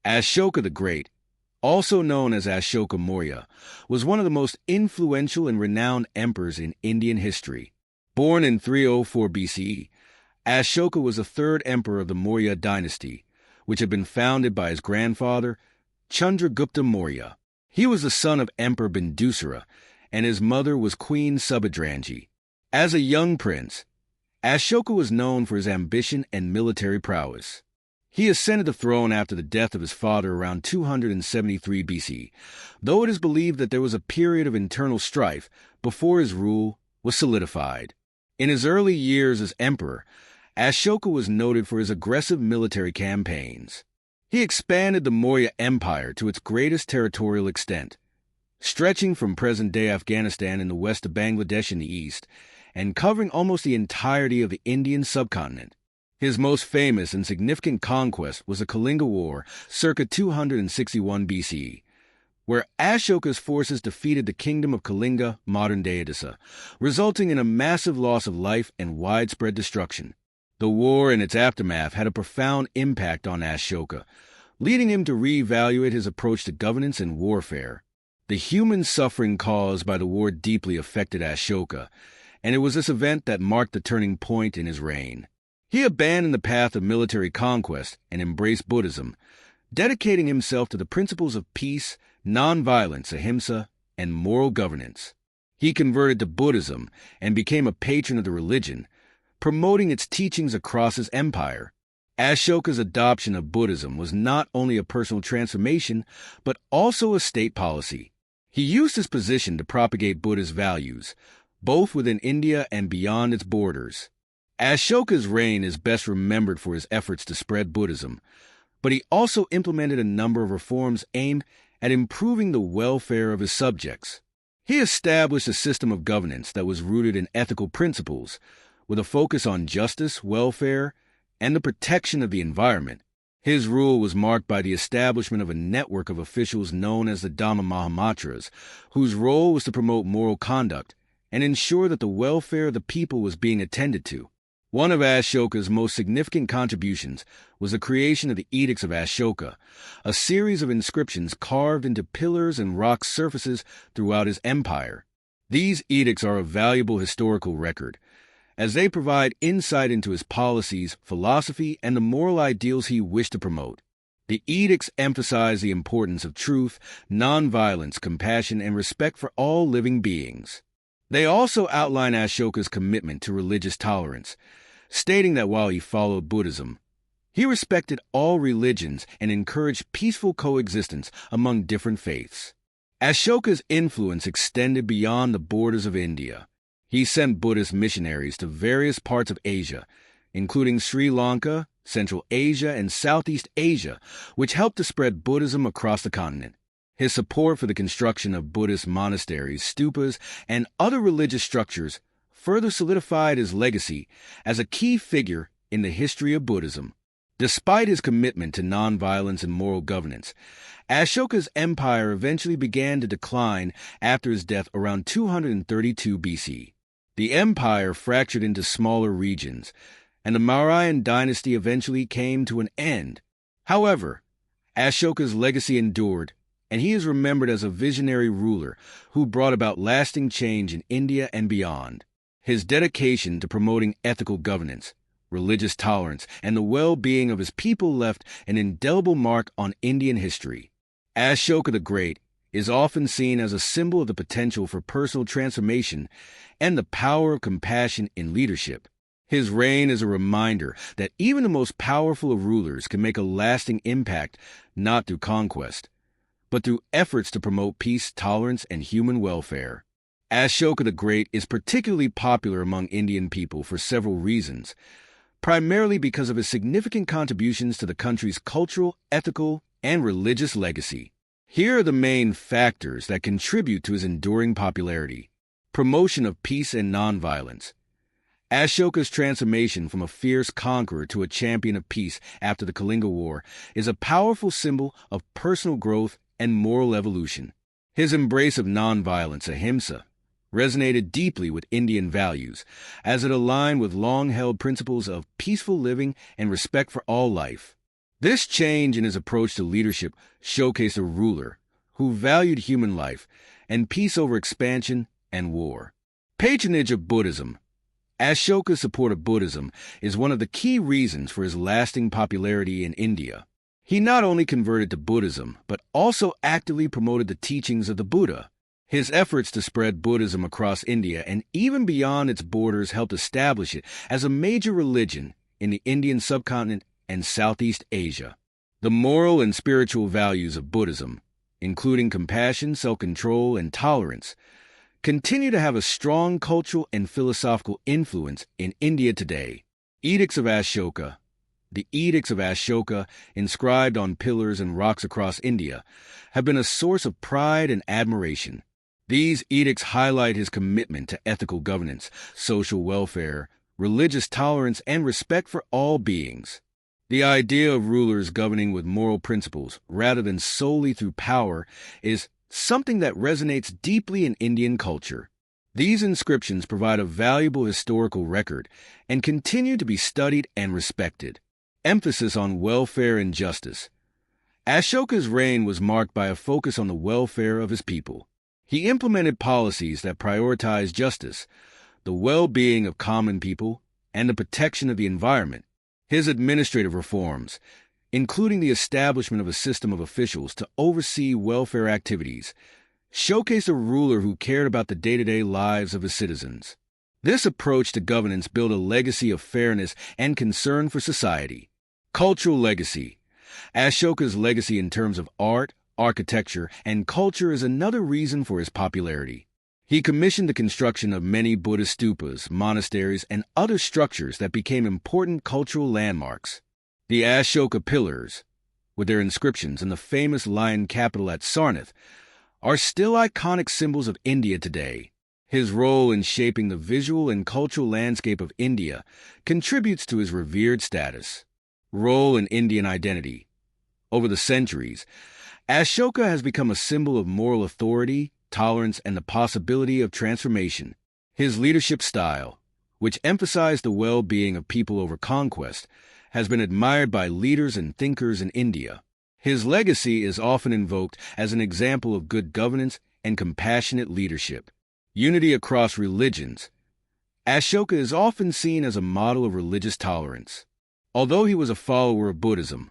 Ashoka the Great, also known as Ashoka Maurya, was one of the most influential and renowned emperors in Indian history. Born in 304 BCE, Ashoka was the third emperor of the Maurya dynasty, which had been founded by his grandfather, Chandragupta Maurya. He was the son of Emperor Bindusara, and his mother was Queen Subhadrangi. As a young prince, Ashoka was known for his ambition and military prowess. He ascended the throne after the death of his father around 273 BC, though it is believed that there was a period of internal strife before his rule was solidified. In his early years as emperor, Ashoka was noted for his aggressive military campaigns. He expanded the Maurya Empire to its greatest territorial extent, stretching from present-day Afghanistan in the west to Bangladesh in the east, and covering almost the entirety of the Indian subcontinent. His most famous and significant conquest was the Kalinga War, circa 261 BCE, where Ashoka's forces defeated the kingdom of Kalinga, modern-day Odisha, resulting in a massive loss of life and widespread destruction. The war and its aftermath had a profound impact on Ashoka, leading him to reevaluate his approach to governance and warfare. The human suffering caused by the war deeply affected Ashoka, and it was this event that marked the turning point in his reign. He abandoned the path of military conquest and embraced Buddhism, dedicating himself to the principles of peace, nonviolence, ahimsa, and moral governance. He converted to Buddhism and became a patron of the religion, promoting its teachings across his empire. Ashoka's adoption of Buddhism was not only a personal transformation, but also a state policy. He used his position to propagate Buddhist values, both within India and beyond its borders. Ashoka's reign is best remembered for his efforts to spread Buddhism, but he also implemented a number of reforms aimed at improving the welfare of his subjects. He established a system of governance that was rooted in ethical principles, with a focus on justice, welfare, and the protection of the environment. His rule was marked by the establishment of a network of officials known as the Dhamma Mahamatras, whose role was to promote moral conduct and ensure that the welfare of the people was being attended to. One of Ashoka's most significant contributions was the creation of the Edicts of Ashoka, a series of inscriptions carved into pillars and rock surfaces throughout his empire. These edicts are a valuable historical record, as they provide insight into his policies, philosophy, and the moral ideals he wished to promote. The edicts emphasize the importance of truth, nonviolence, compassion, and respect for all living beings. They also outline Ashoka's commitment to religious tolerance, stating that while he followed Buddhism, he respected all religions and encouraged peaceful coexistence among different faiths. Ashoka's influence extended beyond the borders of India. He sent Buddhist missionaries to various parts of Asia, including Sri Lanka, Central Asia, and Southeast Asia, which helped to spread Buddhism across the continent. His support for the construction of Buddhist monasteries, stupas, and other religious structures further solidified his legacy as a key figure in the history of Buddhism. Despite his commitment to nonviolence and moral governance, Ashoka's empire eventually began to decline after his death around 232 BC. The empire fractured into smaller regions, and the Mauryan dynasty eventually came to an end. However, Ashoka's legacy endured, and he is remembered as a visionary ruler who brought about lasting change in India and beyond. His dedication to promoting ethical governance, religious tolerance, and the well-being of his people left an indelible mark on Indian history. Ashoka the Great is often seen as a symbol of the potential for personal transformation and the power of compassion in leadership. His reign is a reminder that even the most powerful of rulers can make a lasting impact not through conquest, but through efforts to promote peace, tolerance, and human welfare. Ashoka the Great is particularly popular among Indian people for several reasons, primarily because of his significant contributions to the country's cultural, ethical, and religious legacy. Here are the main factors that contribute to his enduring popularity. Promotion of peace and nonviolence. Ashoka's transformation from a fierce conqueror to a champion of peace after the Kalinga War is a powerful symbol of personal growth and moral evolution. His embrace of nonviolence, ahimsa, resonated deeply with Indian values, as it aligned with long-held principles of peaceful living and respect for all life. This change in his approach to leadership showcased a ruler who valued human life and peace over expansion and war. Patronage of Buddhism. Ashoka's support of Buddhism is one of the key reasons for his lasting popularity in India. He not only converted to Buddhism, but also actively promoted the teachings of the Buddha. His efforts to spread Buddhism across India and even beyond its borders helped establish it as a major religion in the Indian subcontinent and Southeast Asia. The moral and spiritual values of Buddhism, including compassion, self-control, and tolerance, continue to have a strong cultural and philosophical influence in India today. Edicts of Ashoka. The Edicts of Ashoka, inscribed on pillars and rocks across India, have been a source of pride and admiration. These edicts highlight his commitment to ethical governance, social welfare, religious tolerance, and respect for all beings. The idea of rulers governing with moral principles rather than solely through power is something that resonates deeply in Indian culture. These inscriptions provide a valuable historical record and continue to be studied and respected. Emphasis on welfare and justice. Ashoka's reign was marked by a focus on the welfare of his people. He implemented policies that prioritized justice, the well-being of common people, and the protection of the environment. His administrative reforms, including the establishment of a system of officials to oversee welfare activities, showcased a ruler who cared about the day-to-day lives of his citizens. This approach to governance built a legacy of fairness and concern for society. Cultural legacy. Ashoka's legacy in terms of art, architecture, and culture is another reason for his popularity. He commissioned the construction of many Buddhist stupas, monasteries, and other structures that became important cultural landmarks. The Ashoka pillars, with their inscriptions and the famous lion capital at Sarnath, are still iconic symbols of India today. His role in shaping the visual and cultural landscape of India contributes to his revered status. Role in Indian identity. Over the centuries, Ashoka has become a symbol of moral authority, tolerance, and the possibility of transformation. His leadership style, which emphasized the well-being of people over conquest, has been admired by leaders and thinkers in India. His legacy is often invoked as an example of good governance and compassionate leadership. Unity across religions. Ashoka is often seen as a model of religious tolerance. Although he was a follower of Buddhism,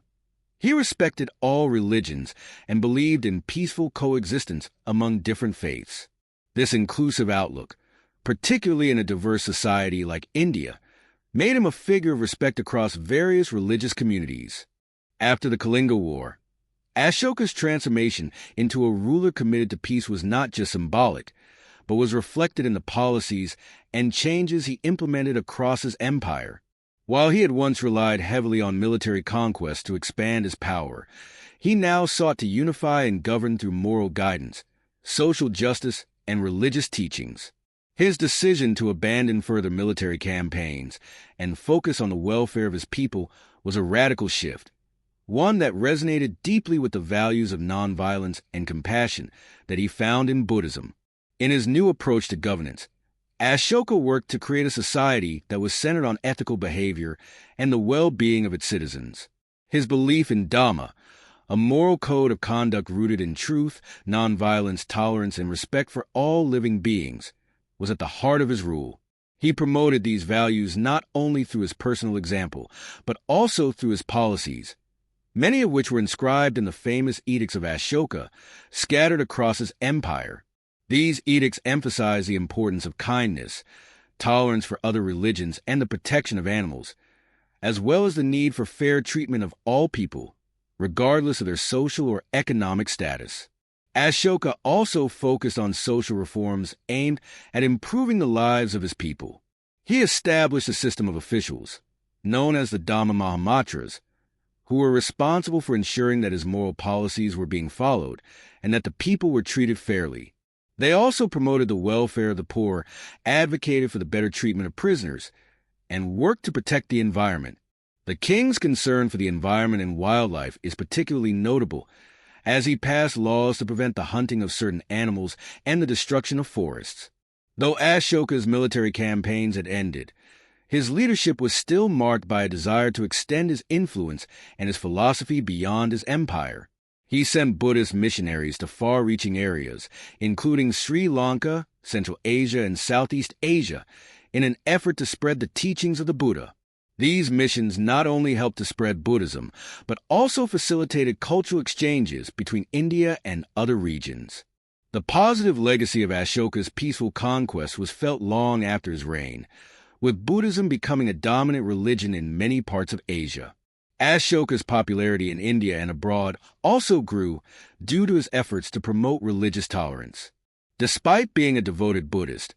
he respected all religions and believed in peaceful coexistence among different faiths. This inclusive outlook, particularly in a diverse society like India, made him a figure of respect across various religious communities. After the Kalinga War, Ashoka's transformation into a ruler committed to peace was not just symbolic, but was reflected in the policies and changes he implemented across his empire. While he had once relied heavily on military conquest to expand his power, he now sought to unify and govern through moral guidance, social justice, and religious teachings. His decision to abandon further military campaigns and focus on the welfare of his people was a radical shift, one that resonated deeply with the values of nonviolence and compassion that he found in Buddhism. In his new approach to governance, Ashoka worked to create a society that was centered on ethical behavior and the well-being of its citizens. His belief in Dhamma, a moral code of conduct rooted in truth, nonviolence, tolerance, and respect for all living beings, was at the heart of his rule. He promoted these values not only through his personal example, but also through his policies, many of which were inscribed in the famous Edicts of Ashoka, scattered across his empire. These edicts emphasize the importance of kindness, tolerance for other religions, and the protection of animals, as well as the need for fair treatment of all people, regardless of their social or economic status. Ashoka also focused on social reforms aimed at improving the lives of his people. He established a system of officials, known as the Dhamma Mahamatras, who were responsible for ensuring that his moral policies were being followed and that the people were treated fairly. They also promoted the welfare of the poor, advocated for the better treatment of prisoners, and worked to protect the environment. The king's concern for the environment and wildlife is particularly notable, as he passed laws to prevent the hunting of certain animals and the destruction of forests. Though Ashoka's military campaigns had ended, His leadership was still marked by a desire to extend his influence and his philosophy beyond his empire. He sent Buddhist missionaries to far-reaching areas, including Sri Lanka, Central Asia, and Southeast Asia, in an effort to spread the teachings of the Buddha. These missions not only helped to spread Buddhism, but also facilitated cultural exchanges between India and other regions. The positive legacy of Ashoka's peaceful conquest was felt long after his reign, with Buddhism becoming a dominant religion in many parts of Asia. Ashoka's popularity in India and abroad also grew due to his efforts to promote religious tolerance. Despite being a devoted Buddhist,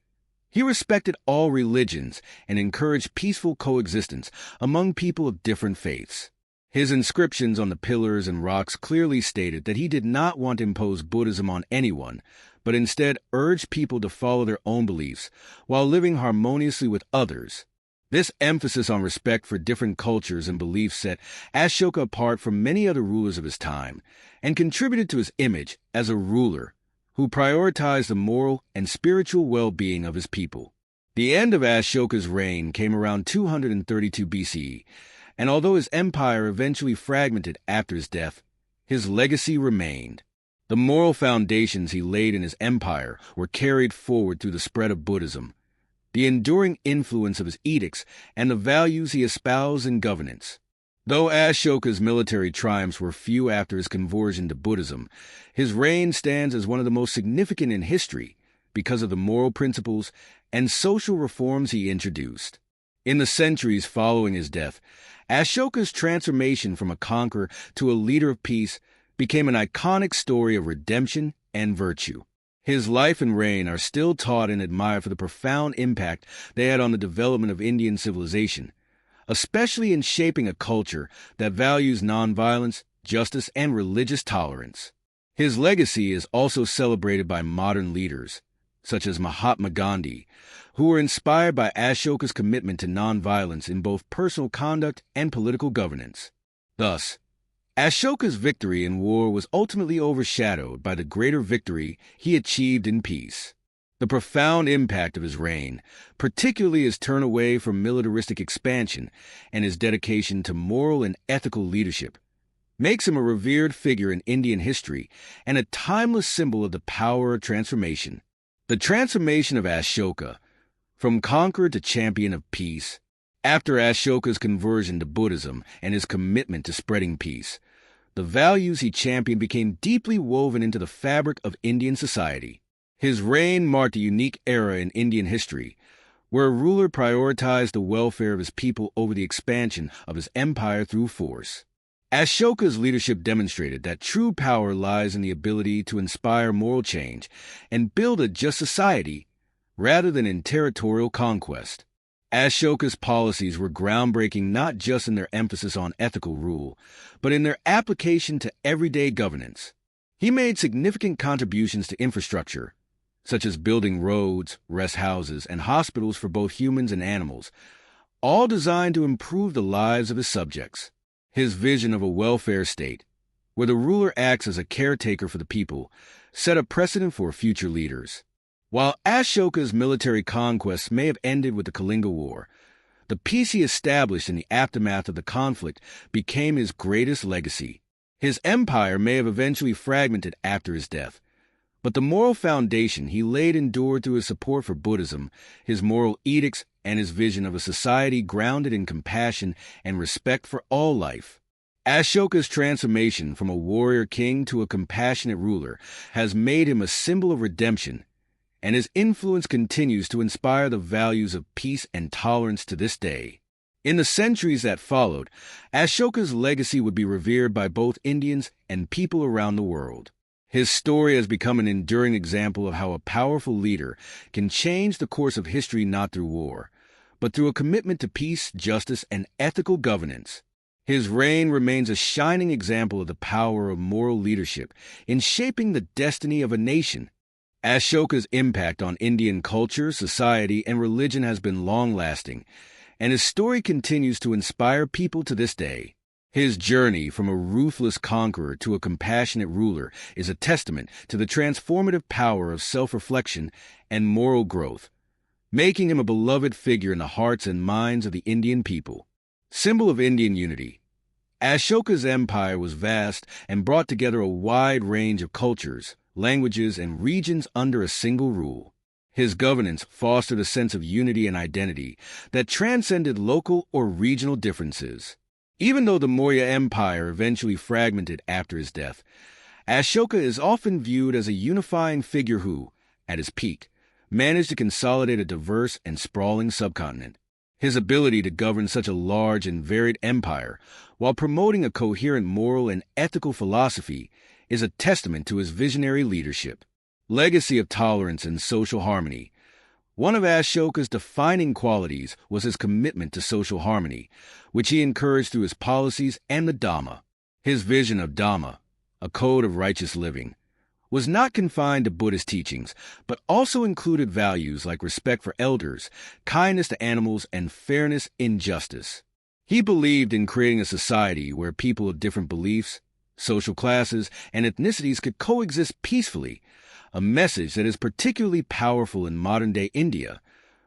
he respected all religions and encouraged peaceful coexistence among people of different faiths. His inscriptions on the pillars and rocks clearly stated that he did not want to impose Buddhism on anyone, but instead urged people to follow their own beliefs while living harmoniously with others. This emphasis on respect for different cultures and beliefs set Ashoka apart from many other rulers of his time and contributed to his image as a ruler who prioritized the moral and spiritual well-being of his people. The end of Ashoka's reign came around 232 BCE, and although his empire eventually fragmented after his death, his legacy remained. The moral foundations he laid in his empire were carried forward through the spread of Buddhism, the enduring influence of his edicts, and the values he espoused in governance. Though Ashoka's military triumphs were few after his conversion to Buddhism, his reign stands as one of the most significant in history because of the moral principles and social reforms he introduced. In the centuries following his death, Ashoka's transformation from a conqueror to a leader of peace became an iconic story of redemption and virtue. His life and reign are still taught and admired for the profound impact they had on the development of Indian civilization, especially in shaping a culture that values nonviolence, justice, and religious tolerance. His legacy is also celebrated by modern leaders, such as Mahatma Gandhi, who were inspired by Ashoka's commitment to nonviolence in both personal conduct and political governance. Thus, Ashoka's victory in war was ultimately overshadowed by the greater victory he achieved in peace. The profound impact of his reign, particularly his turn away from militaristic expansion and his dedication to moral and ethical leadership, makes him a revered figure in Indian history and a timeless symbol of the power of transformation. The transformation of Ashoka, from conqueror to champion of peace, after Ashoka's conversion to Buddhism and his commitment to spreading peace, the values he championed became deeply woven into the fabric of Indian society. His reign marked a unique era in Indian history, where a ruler prioritized the welfare of his people over the expansion of his empire through force. Ashoka's leadership demonstrated that true power lies in the ability to inspire moral change and build a just society rather than in territorial conquest. Ashoka's policies were groundbreaking not just in their emphasis on ethical rule, but in their application to everyday governance. He made significant contributions to infrastructure, such as building roads, rest houses, and hospitals for both humans and animals, all designed to improve the lives of his subjects. His vision of a welfare state, where the ruler acts as a caretaker for the people, set a precedent for future leaders. While Ashoka's military conquests may have ended with the Kalinga War, the peace he established in the aftermath of the conflict became his greatest legacy. His empire may have eventually fragmented after his death, but the moral foundation he laid endured through his support for Buddhism, his moral edicts, and his vision of a society grounded in compassion and respect for all life. Ashoka's transformation from a warrior king to a compassionate ruler has made him a symbol of redemption, and his influence continues to inspire the values of peace and tolerance to this day. In the centuries that followed, Ashoka's legacy would be revered by both Indians and people around the world. His story has become an enduring example of how a powerful leader can change the course of history not through war, but through a commitment to peace, justice, and ethical governance. His reign remains a shining example of the power of moral leadership in shaping the destiny of a nation. Ashoka's impact on Indian culture, society, and religion has been long-lasting, and his story continues to inspire people to this day. His journey from a ruthless conqueror to a compassionate ruler is a testament to the transformative power of self-reflection and moral growth, making him a beloved figure in the hearts and minds of the Indian people. Symbol of Indian unity, Ashoka's empire was vast and brought together a wide range of cultures, languages, and regions under a single rule. His governance fostered a sense of unity and identity that transcended local or regional differences. Even though the Maurya Empire eventually fragmented after his death, Ashoka is often viewed as a unifying figure who, at his peak, managed to consolidate a diverse and sprawling subcontinent. His ability to govern such a large and varied empire while promoting a coherent moral and ethical philosophy is a testament to his visionary leadership. Legacy of tolerance and social harmony. One of Ashoka's defining qualities was his commitment to social harmony, which he encouraged through his policies and the Dhamma. His vision of Dhamma, a code of righteous living, was not confined to Buddhist teachings, but also included values like respect for elders, kindness to animals, and fairness in justice. He believed in creating a society where people of different beliefs, social classes, and ethnicities could coexist peacefully, a message that is particularly powerful in modern-day India,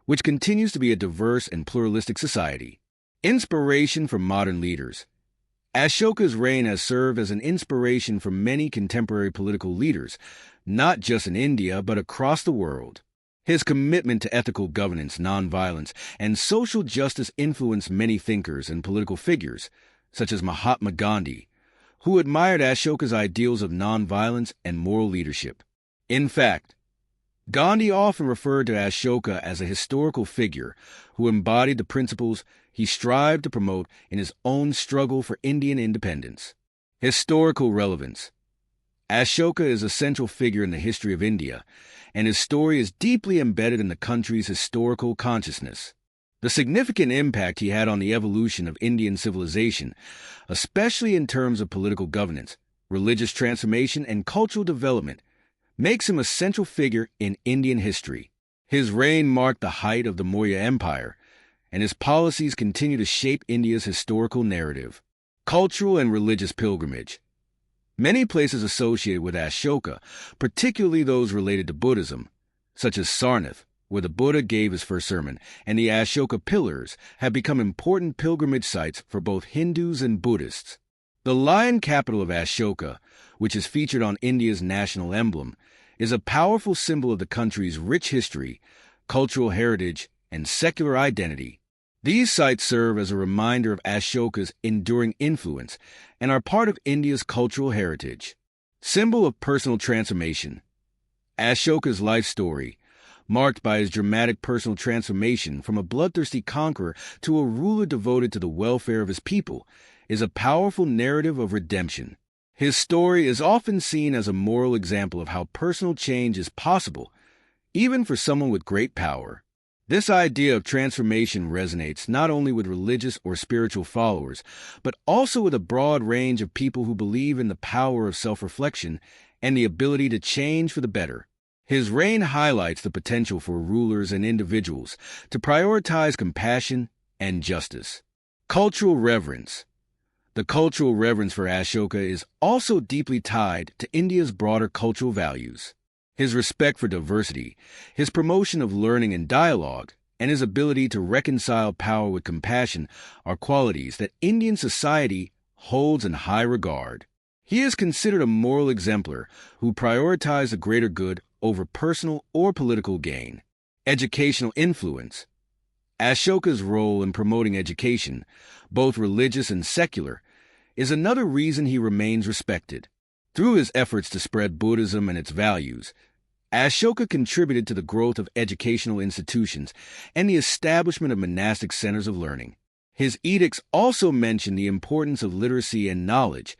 which continues to be a diverse and pluralistic society. Inspiration from modern leaders. Ashoka's reign has served as an inspiration for many contemporary political leaders, not just in India but across the world. His commitment to ethical governance, nonviolence, and social justice influenced many thinkers and political figures, such as Mahatma Gandhi, who admired Ashoka's ideals of nonviolence and moral leadership. In fact, Gandhi often referred to Ashoka as a historical figure who embodied the principles he strived to promote in his own struggle for Indian independence. Historical relevance. Ashoka is a central figure in the history of India, and his story is deeply embedded in the country's historical consciousness. The significant impact he had on the evolution of Indian civilization, especially in terms of political governance, religious transformation, and cultural development, makes him a central figure in Indian history. His reign marked the height of the Maurya Empire, and his policies continue to shape India's historical narrative. Cultural and religious pilgrimage. Many places associated with Ashoka, particularly those related to Buddhism, such as Sarnath, where the Buddha gave his first sermon, and the Ashoka Pillars, have become important pilgrimage sites for both Hindus and Buddhists. The lion capital of Ashoka, which is featured on India's national emblem, is a powerful symbol of the country's rich history, cultural heritage, and secular identity. These sites serve as a reminder of Ashoka's enduring influence and are part of India's cultural heritage. Symbol of personal transformation. Ashoka's life story, marked by his dramatic personal transformation from a bloodthirsty conqueror to a ruler devoted to the welfare of his people, is a powerful narrative of redemption. His story is often seen as a moral example of how personal change is possible, even for someone with great power. This idea of transformation resonates not only with religious or spiritual followers, but also with a broad range of people who believe in the power of self-reflection and the ability to change for the better. His reign highlights the potential for rulers and individuals to prioritize compassion and justice. Cultural reverence. The cultural reverence for Ashoka is also deeply tied to India's broader cultural values. His respect for diversity, his promotion of learning and dialogue, and his ability to reconcile power with compassion are qualities that Indian society holds in high regard. He is considered a moral exemplar who prioritized the greater good over personal or political gain. Educational influence. Ashoka's role in promoting education, both religious and secular, is another reason he remains respected. Through his efforts to spread Buddhism and its values, Ashoka contributed to the growth of educational institutions and the establishment of monastic centers of learning. His edicts also mention the importance of literacy and knowledge,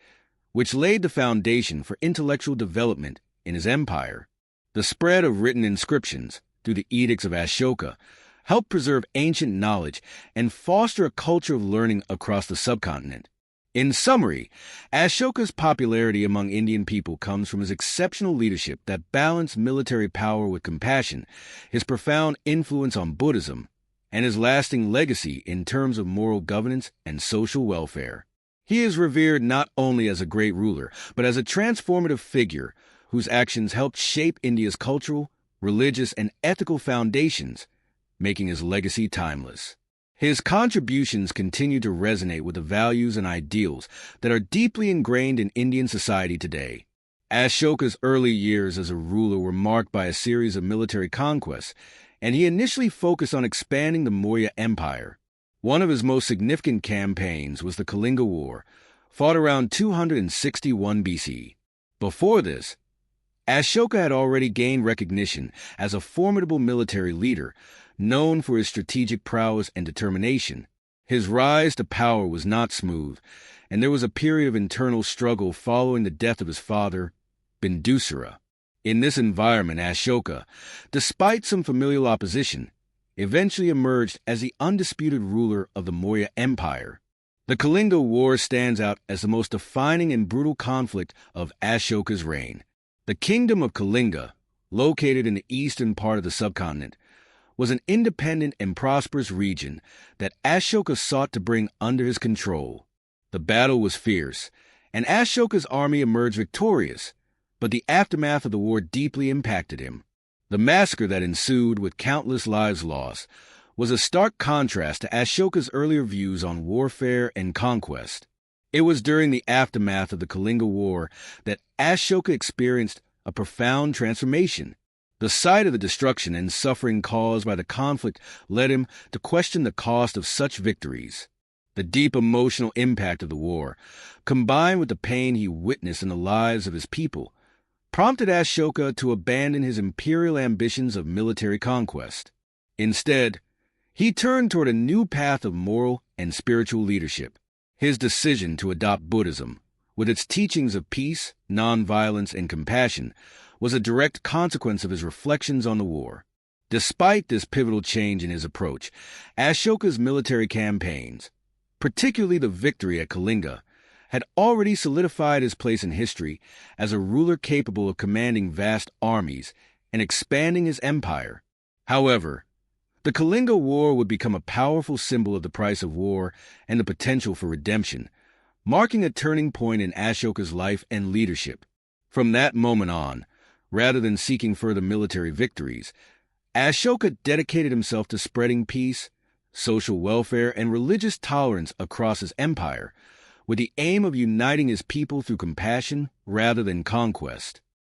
which laid the foundation for intellectual development in his empire. The spread of written inscriptions through the edicts of Ashoka helped preserve ancient knowledge and foster a culture of learning across the subcontinent. In summary, Ashoka's popularity among Indian people comes from his exceptional leadership that balanced military power with compassion, his profound influence on Buddhism, and his lasting legacy in terms of moral governance and social welfare. He is revered not only as a great ruler, but as a transformative figure whose actions helped shape India's cultural, religious, and ethical foundations, making his legacy timeless. His contributions continue to resonate with the values and ideals that are deeply ingrained in Indian society today. Ashoka's early years as a ruler were marked by a series of military conquests, and he initially focused on expanding the Maurya Empire. One of his most significant campaigns was the Kalinga War, fought around 261 BC. Before this, Ashoka had already gained recognition as a formidable military leader, known for his strategic prowess and determination. His rise to power was not smooth, and there was a period of internal struggle following the death of his father, Bindusara. In this environment, Ashoka, despite some familial opposition, eventually emerged as the undisputed ruler of the Maurya Empire. The Kalinga War stands out as the most defining and brutal conflict of Ashoka's reign. The kingdom of Kalinga, located in the eastern part of the subcontinent, was an independent and prosperous region that Ashoka sought to bring under his control. The battle was fierce, and Ashoka's army emerged victorious, but the aftermath of the war deeply impacted him. The massacre that ensued, with countless lives lost, was a stark contrast to Ashoka's earlier views on warfare and conquest. It was during the aftermath of the Kalinga War that Ashoka experienced a profound transformation. The sight of the destruction and suffering caused by the conflict led him to question the cost of such victories. The deep emotional impact of the war, combined with the pain he witnessed in the lives of his people, prompted Ashoka to abandon his imperial ambitions of military conquest. Instead, he turned toward a new path of moral and spiritual leadership. His decision to adopt Buddhism, with its teachings of peace, nonviolence, and compassion, was a direct consequence of his reflections on the war. Despite this pivotal change in his approach, Ashoka's military campaigns, particularly the victory at Kalinga, had already solidified his place in history as a ruler capable of commanding vast armies and expanding his empire. However, the Kalinga War would become a powerful symbol of the price of war and the potential for redemption, marking a turning point in Ashoka's life and leadership. From that moment on, rather than seeking further military victories, Ashoka dedicated himself to spreading peace, social welfare, and religious tolerance across his empire, with the aim of uniting his people through compassion rather than conquest.